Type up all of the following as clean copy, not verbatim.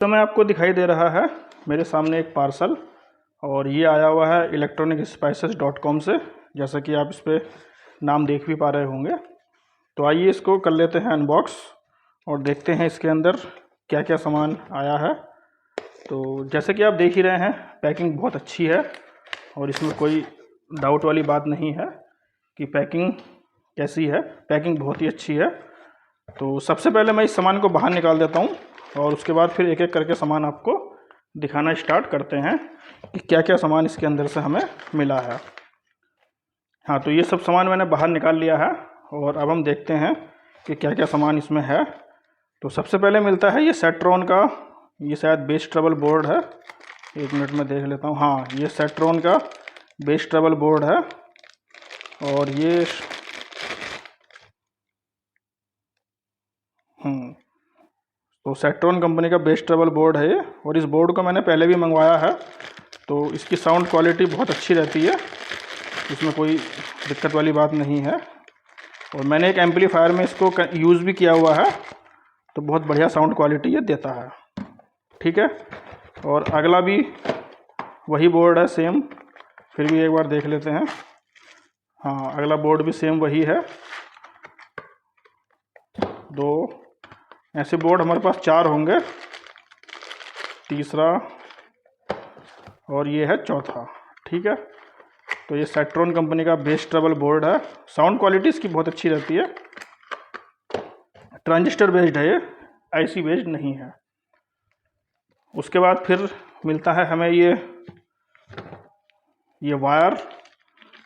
तो मैं आपको दिखाई दे रहा है मेरे सामने एक पार्सल और ये आया हुआ है electronicspices.com से, जैसा कि आप इस पर नाम देख भी पा रहे होंगे। तो आइए इसको कर लेते हैं अनबॉक्स और देखते हैं इसके अंदर क्या क्या सामान आया है। तो जैसे कि आप देख ही रहे हैं, पैकिंग बहुत अच्छी है और इसमें कोई डाउट वाली बात नहीं है कि पैकिंग कैसी है। पैकिंग बहुत ही अच्छी है। तो सबसे पहले मैं इस सामान को बाहर निकाल देता हूँ और उसके बाद फिर एक एक करके सामान आपको दिखाना स्टार्ट करते हैं कि क्या क्या सामान इसके अंदर से हमें मिला है। हाँ, तो ये सब सामान मैंने बाहर निकाल लिया है और अब हम देखते हैं कि क्या क्या सामान इसमें है। तो सबसे पहले मिलता है ये सेट्रॉन का, ये शायद बेस ट्रबल बोर्ड है। एक मिनट में देख लेता हूँ। हाँ, ये सेट्रॉन का बेस ट्रबल बोर्ड है और ये तो सेट्रॉन कंपनी का बेस ट्रबल बोर्ड है ये। और इस बोर्ड को मैंने पहले भी मंगवाया है, तो इसकी साउंड क्वालिटी बहुत अच्छी रहती है, इसमें कोई दिक्कत वाली बात नहीं है। और मैंने एक एम्पलीफायर में इसको यूज़ भी किया हुआ है, तो बहुत बढ़िया साउंड क्वालिटी ये देता है। ठीक है, और अगला भी वही बोर्ड है सेम, फिर भी एक बार देख लेते हैं। हाँ, अगला बोर्ड भी सेम वही है। दो ऐसे बोर्ड हमारे पास 4 होंगे, तीसरा और ये है चौथा। ठीक है, तो ये सेट्रॉन कंपनी का बेस ट्रबल बोर्ड है। साउंड क्वालिटी इसकी बहुत अच्छी रहती है। ट्रांजिस्टर बेस्ड है ये, आईसी बेस्ड नहीं है। उसके बाद फिर मिलता है हमें ये वायर,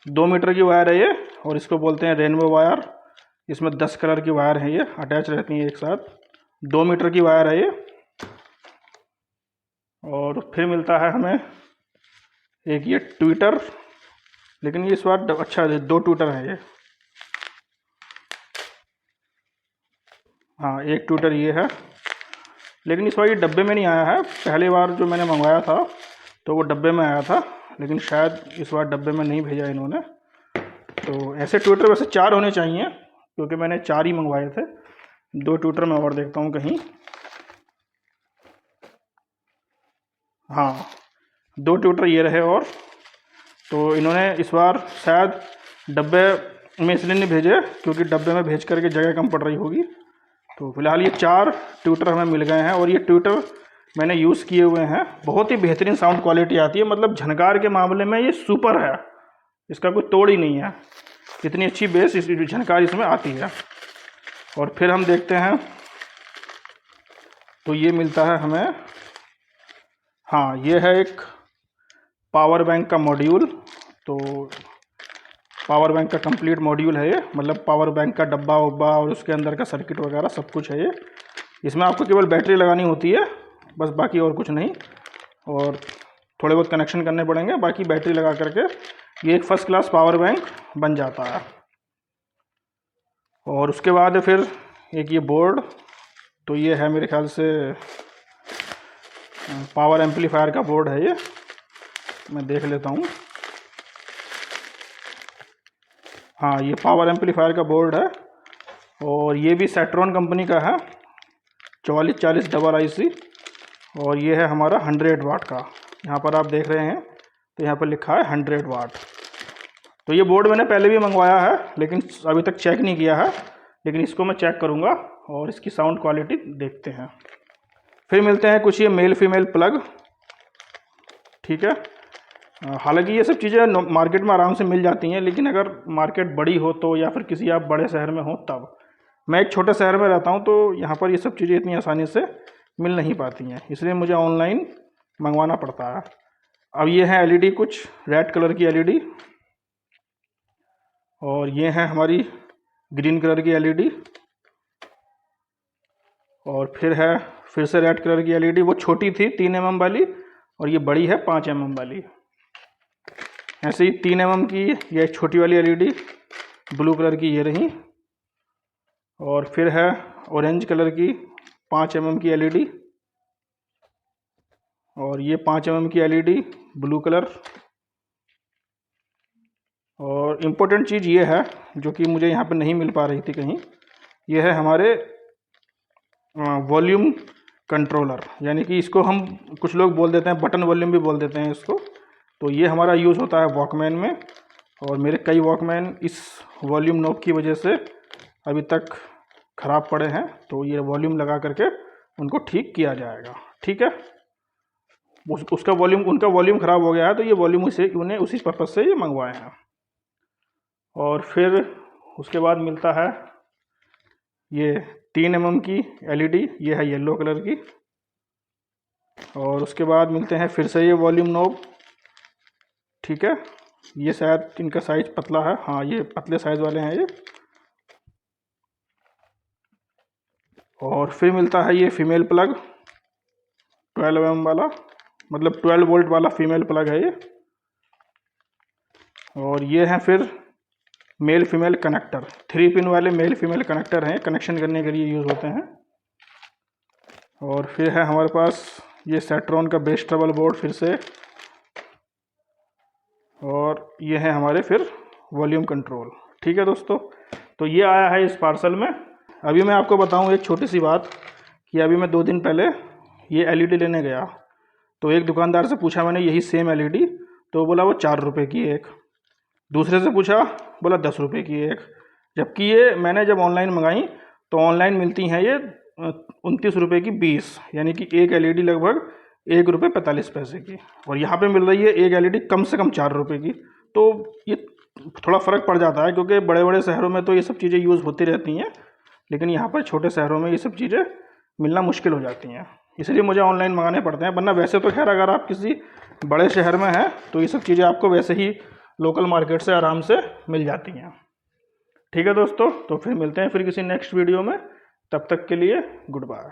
2 मीटर की वायर है ये और इसको बोलते हैं रेनबो वायर। इसमें 10 कलर की वायर है, ये अटैच रहती हैं एक साथ। 2 मीटर की वायर है ये। और फिर मिलता है हमें एक ये ट्विटर, लेकिन ये इस बार अच्छा 2 ट्विटर है ये। हाँ, एक ट्विटर ये है, लेकिन इस बार ये डब्बे में नहीं आया है। पहली बार जो मैंने मंगवाया था तो वो डब्बे में आया था, लेकिन शायद इस बार डब्बे में नहीं भेजा इन्होंने। तो ऐसे ट्विटर वैसे 4 होने चाहिए, क्योंकि मैंने 4 ही मंगवाए थे। 2 ट्विटर मैं और देखता हूँ कहीं। हाँ, 2 ट्विटर ये रहे। और तो इन्होंने इस बार शायद डब्बे में इसलिए नहीं भेजे क्योंकि डब्बे में भेज करके जगह कम पड़ रही होगी। तो फिलहाल ये 4 ट्विटर हमें मिल गए हैं और ये ट्विटर मैंने यूज़ किए हुए हैं। बहुत ही बेहतरीन साउंड क्वालिटी आती है, मतलब झनकार के मामले में ये सुपर है, इसका कोई तोड़ ही नहीं है। इतनी अच्छी बेस इस झनकार इसमें आती है। और फिर हम देखते हैं, तो ये मिलता है हमें, हाँ, ये है एक पावर बैंक का मॉड्यूल। तो पावर बैंक का कंप्लीट मॉड्यूल है ये, मतलब पावर बैंक का डब्बा वब्बा और उसके अंदर का सर्किट वगैरह सब कुछ है ये। इसमें आपको केवल बैटरी लगानी होती है बस, बाकी और कुछ नहीं। और थोड़े बहुत कनेक्शन करने पड़ेंगे, बाकी बैटरी लगा करके ये एक फर्स्ट क्लास पावर बैंक बन जाता है। और उसके बाद फिर एक ये बोर्ड, तो ये है मेरे ख्याल से पावर एम्पलीफायर का बोर्ड है ये। मैं देख लेता हूँ। हाँ, ये पावर एम्पलीफायर का बोर्ड है और ये भी सेट्रॉन कंपनी का है, 4440 डबल IC। और ये है हमारा 100 वाट का। यहाँ पर आप देख रहे हैं तो यहाँ पर लिखा है 100 वाट। तो ये बोर्ड मैंने पहले भी मंगवाया है, लेकिन अभी तक चेक नहीं किया है, लेकिन इसको मैं चेक करूँगा और इसकी साउंड क्वालिटी देखते हैं। फिर मिलते हैं कुछ ये मेल फीमेल प्लग। ठीक है, हालांकि ये सब चीज़ें मार्केट में आराम से मिल जाती हैं, लेकिन अगर मार्केट बड़ी हो तो, या फिर किसी आप बड़े शहर में हो तब। मैं एक छोटे शहर में रहता हूँ, तो यहाँ पर ये सब चीज़ें इतनी आसानी से मिल नहीं पाती हैं, इसलिए मुझे ऑनलाइन मंगवाना पड़ता है। अब ये है LED, कुछ रेड कलर की LED, और ये है हमारी ग्रीन कलर की LED, और फिर से रेड कलर की LED। वो छोटी थी 3 mm वाली और ये बड़ी है 5 mm वाली। ऐसे ही 3 mm की ये छोटी वाली LED ब्लू कलर की ये रही, और फिर है ऑरेंज कलर की 5 mm की LED, और ये 5 mm की LED ब्लू कलर। और इम्पोर्टेंट चीज़ ये है जो कि मुझे यहाँ पर नहीं मिल पा रही थी कहीं, ये है हमारे वॉल्यूम कंट्रोलर, यानी कि इसको हम कुछ लोग बोल देते हैं बटन वॉल्यूम भी बोल देते हैं इसको। तो ये हमारा यूज़ होता है वॉकमैन में, और मेरे कई वॉकमैन इस वॉल्यूम नॉब की वजह से अभी तक ख़राब पड़े हैं। तो ये वॉल्यूम लगा करके उनको ठीक किया जाएगा, ठीक है। उसका वॉल्यूम, उनका वॉल्यूम ख़राब हो गया है तो ये वॉल्यूम उन्हें उसी पर्पज़ से ये मंगवाए हैं। और फिर उसके बाद मिलता है ये 3 mm की LED, ये है येलो कलर की। और उसके बाद मिलते हैं फिर से ये वॉल्यूम नॉब, ठीक है। ये शायद इनका साइज़ पतला है, हाँ ये पतले साइज़ वाले हैं ये। और फिर मिलता है ये फीमेल प्लग 12 mm वाला, मतलब 12 वोल्ट वाला फीमेल प्लग है ये। और ये हैं फिर मेल फीमेल कनेक्टर, 3 पिन वाले मेल फीमेल कनेक्टर हैं, कनेक्शन करने के लिए यूज़ होते हैं। और फिर है हमारे पास ये सेट्रॉन का बेस ट्रबल बोर्ड फिर से। और ये है हमारे फिर वॉल्यूम कंट्रोल, ठीक है दोस्तों। तो ये आया है इस पार्सल में। अभी मैं आपको बताऊं एक छोटी सी बात कि अभी मैं 2 दिन पहले ये LED लेने गया, तो एक दुकानदार से पूछा मैंने यही सेम LED, तो बोला वो 4 रुपये की एक। दूसरे से पूछा, बोला 10 रुपये की एक। जबकि ये मैंने जब ऑनलाइन मंगाई तो ऑनलाइन मिलती हैं ये 29 रुपये की 20, यानी कि एक LED लगभग 1 रुपये 45 पैसे की। और यहाँ पे मिल रही है एक LED कम से कम 4 रुपये की। तो ये थोड़ा फ़र्क पड़ जाता है, क्योंकि बड़े बड़े शहरों में तो ये सब चीज़ें यूज़ होती रहती हैं, लेकिन यहाँ पर छोटे शहरों में ये सब चीज़ें मिलना मुश्किल हो जाती हैं, इसलिए मुझे ऑनलाइन मंगाने पड़ते हैं। वरना वैसे तो खैर अगर आप किसी बड़े शहर में हैं तो ये सब चीज़ें आपको वैसे ही लोकल मार्केट से आराम से मिल जाती हैं, ठीक है दोस्तों। तो फिर मिलते हैं फिर किसी नेक्स्ट वीडियो में, तब तक के लिए गुड बाय।